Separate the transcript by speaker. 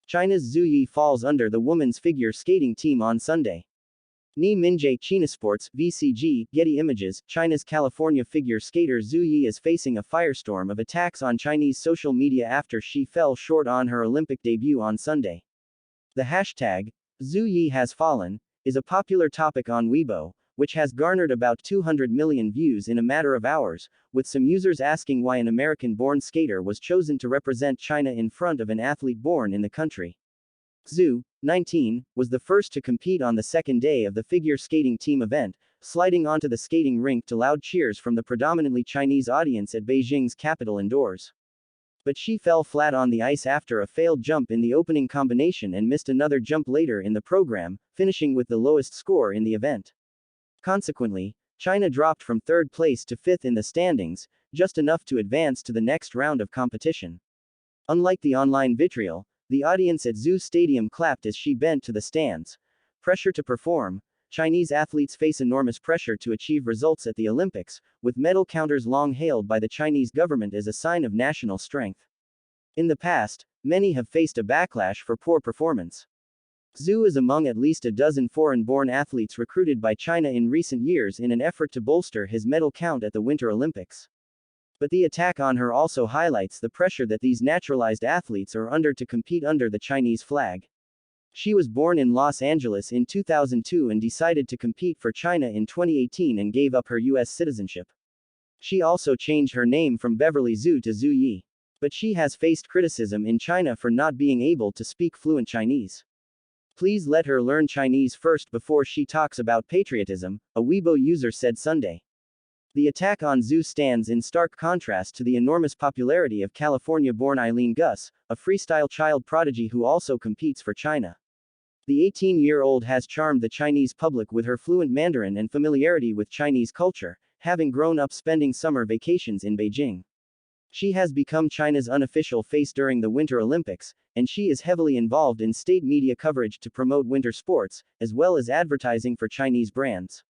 Speaker 1: China's Zhu Yi falls under the women's figure skating team on Sunday. Minzhe ChinaSports, VCG, Getty Images, China's California figure skater Zhu Yi is facing a firestorm of attacks on Chinese social media after she fell short on her Olympic debut on Sunday. The hashtag, Zhu Yi has fallen, is a popular topic on Weibo, which has garnered about 200 million views in a matter of hours, with some users asking why an American-born skater was chosen to represent China in front of an athlete born in the country. Zhu, 19, was the first to compete on the second day of the figure skating team event, sliding onto the skating rink to loud cheers from the predominantly Chinese audience at Beijing's Capitol indoors. But she fell flat on the ice after a failed jump in the opening combination and missed another jump later in the program, finishing with the lowest score in the event. Consequently, China dropped from third place to fifth in the standings, just enough to advance to the next round of competition. Unlike the online vitriol, the audience at Zhu Stadium clapped as she bent to the stands. Pressure to perform. Chinese athletes face enormous pressure to achieve results at the Olympics, with medal counters long hailed by the Chinese government as a sign of national strength. In the past, many have faced a backlash for poor performance. Zhu is among at least a dozen foreign-born athletes recruited by China in recent years in an effort to bolster his medal count at the Winter Olympics. But the attack on her also highlights the pressure that these naturalized athletes are under to compete under the Chinese flag. She was born in Los Angeles in 2002 and decided to compete for China in 2018 and gave up her U.S. citizenship. She also changed her name from Beverly Zhu to Zhu Yi. But she has faced criticism in China for not being able to speak fluent Chinese. Please let her learn Chinese first before she talks about patriotism, a Weibo user said Sunday. The attack on Zhu stands in stark contrast to the enormous popularity of California-born Eileen Gus, a freestyle child prodigy who also competes for China. The 18-year-old has charmed the Chinese public with her fluent Mandarin and familiarity with Chinese culture, having grown up spending summer vacations in Beijing. She has become China's unofficial face during the Winter Olympics, and she is heavily involved in state media coverage to promote winter sports, as well as advertising for Chinese brands.